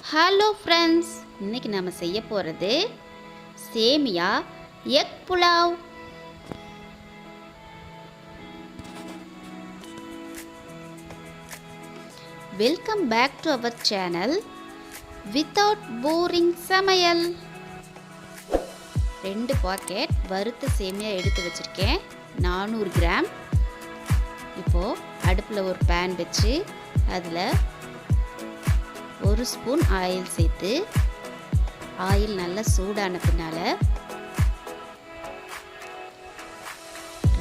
Hello friends, இன்னைக்கு நாம் செய்ய போகிறது சேமியா egg pulao. Welcome back to our channel without boring சமையல். 2 பாக்கெட் வறுத்த சேமியா எடுத்து வச்சுருக்கேன், 400 கிராம். இப்போது அடுப்பில் ஒரு பேன் வச்சு அதில் 1 ஸ்பூன் ஆயில் சேர்த்து, ஆயில் நல்லா சூடான பின்னால்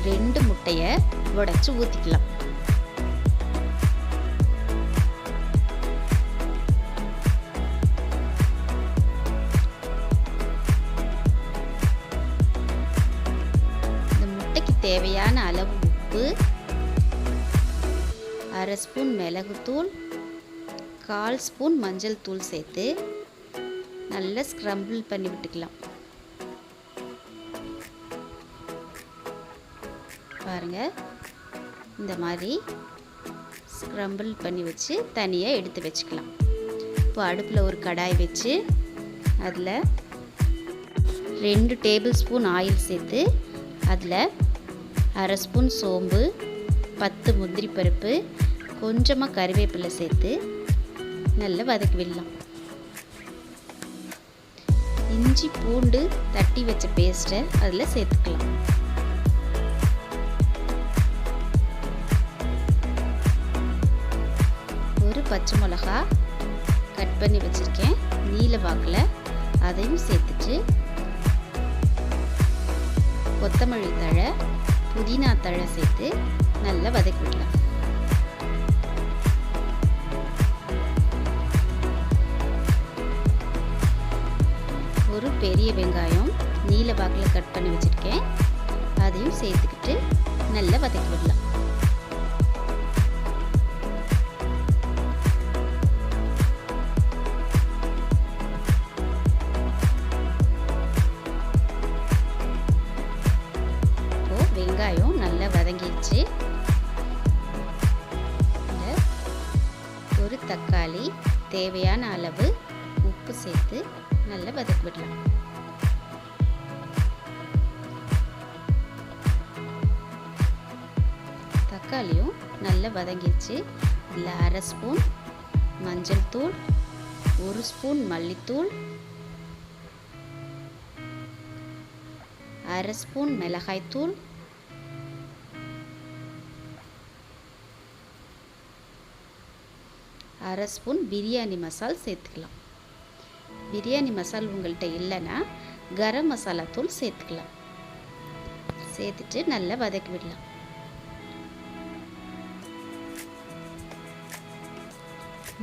2 முட்டையை உடைச்சு ஊற்றிக்கலாம். இந்த முட்டைக்கு தேவையான அளவு உப்பு, 1/2 ஸ்பூன் மிளகுத்தூள், 1/4 ஸ்பூன் மஞ்சள் தூள் சேர்த்து நல்லா ஸ்க்ரம்பிள் பண்ணி விட்டுக்கலாம். பாருங்கள், இந்த மாதிரி ஸ்க்ரம்பிள் பண்ணி வச்சு தனியாக எடுத்து வச்சுக்கலாம். இப்போ அடுப்பில் ஒரு கடாய் வச்சு அதில் 2 டேபிள் ஸ்பூன் ஆயில் சேர்த்து அதில் 1/2 ஸ்பூன் சோம்பு, 10 முந்திரி பருப்பு, கொஞ்சமாக கறிவேப்பிலை சேர்த்து நல்லா வதக்கி விடலாம். இஞ்சி பூண்டு தட்டி வச்ச பேஸ்ட்டை அதில் சேர்த்துக்கலாம். ஒரு பச்சை மிளகா கட் பண்ணி வச்சுருக்கேன் நீல வாக்கில், அதையும் சேர்த்துட்டு கொத்தமல்லி தழை, புதினா தழை சேர்த்து நல்லா வதக்கி விடலாம். ஒரு பெரிய வெங்காயம் நீல வாக்கில் கட் பண்ணி வச்சுருக்கேன், அதையும் சேர்த்துக்கிட்டு நல்லா வதக்கி விடலாம். இப்போது வெங்காயம் நல்லா வதங்கிடுச்சு. ஒரு தக்காளி, தேவையான அளவு உப்பு சேர்த்து நல்லா வதக்கி விடலாம். தக்காளியும் நல்லா வதங்கிடுச்சு. இதில் 1/2 ஸ்பூன் மஞ்சள் தூள், 1 ஸ்பூன் மல்லித்தூள், 1/2 ஸ்பூன் மிளகாய்த்தூள், 1/2 ஸ்பூன் பிரியாணி மசால் சேர்த்துக்கலாம். பிரியாணி மசாலா உங்கள்கிட்ட இல்லைன்னா கரம் மசாலா தூள் சேர்த்துக்கலாம். சேர்த்துட்டு நல்லா வதக்கி விடலாம்.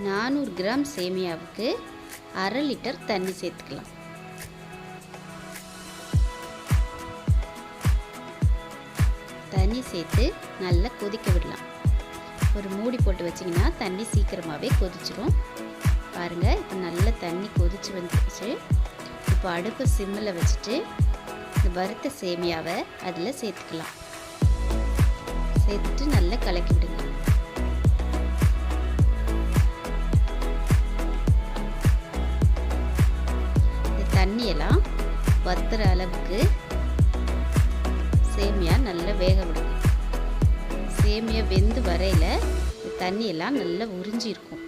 நானூறு கிராம் சேமியாவுக்கு 1/2 லிட்டர் தண்ணி சேர்த்துக்கலாம். தண்ணி சேர்த்து நல்லா கொதிக்க விடலாம். ஒரு மூடி போட்டு வச்சிங்கன்னா தண்ணி சீக்கிரமாகவே கொதிச்சிடும். பாருங்கள், இப்போ நல்ல தண்ணி கொதிச்சு வந்துடுச்சு. இப்போ அடுப்பு சிம்மில் வச்சுட்டு இந்த வறுத்த சேமியாவை அதில் சேர்த்துக்கலாம். சேர்த்துட்டு நல்லா கலக்கி விடுங்க. இந்த தண்ணியெல்லாம் வத்துற அளவுக்கு சேமியா நல்லா வேக விடுங்க. சேமியா வெந்து வரையில் இந்த தண்ணியெல்லாம் நல்லா உறிஞ்சி இருக்கும்.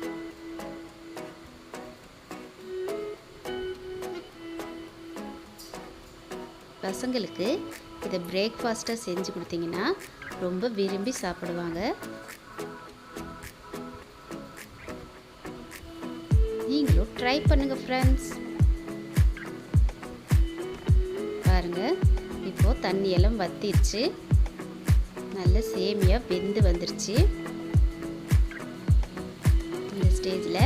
பசங்களுக்கு இதை பிரேக்ஃபாஸ்ட்டாக செஞ்சு கொடுத்தீங்கன்னா ரொம்ப விரும்பி சாப்பிடுவாங்க. நீங்களும் ட்ரை பண்ணுங்கள் ஃப்ரெண்ட்ஸ். பாருங்கள், இப்போது தண்ணியெல்லாம் வத்திருச்சு. நல்ல சேமியா வெந்து வந்துருச்சு. இந்த ஸ்டேஜில்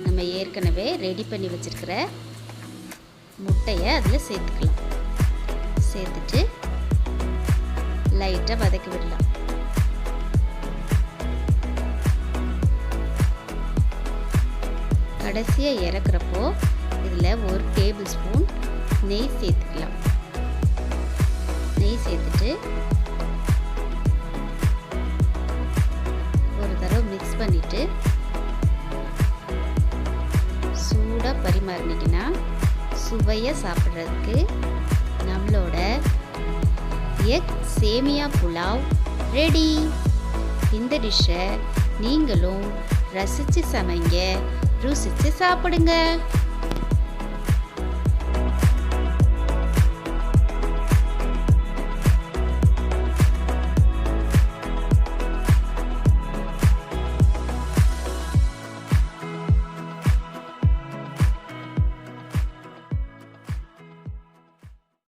நம்ம ஏற்கனவே ரெடி பண்ணி வச்சுருக்கிற முட்டையை அதில் சேர்த்துக்கலாம். சேர்த்துட்டு லைட்டாக வதக்கி விடலாம். கடைசியாக இறக்குறப்போ இதில் 1 டேபிள் ஸ்பூன் நெய் சேர்த்துக்கலாம். நெய் சேர்த்துட்டு ஒரு தடவை மிக்ஸ் பண்ணிவிட்டு சூடாக பரிமாறினீங்கன்னா சுவையாக சாப்பிட்றதுக்கு நம்மளோட எக் சேமியா புலாவ் ரெடி. இந்த டிஷ்ஷை நீங்களும் ரசித்து சமைங்க, ருசித்து சாப்பிடுங்க.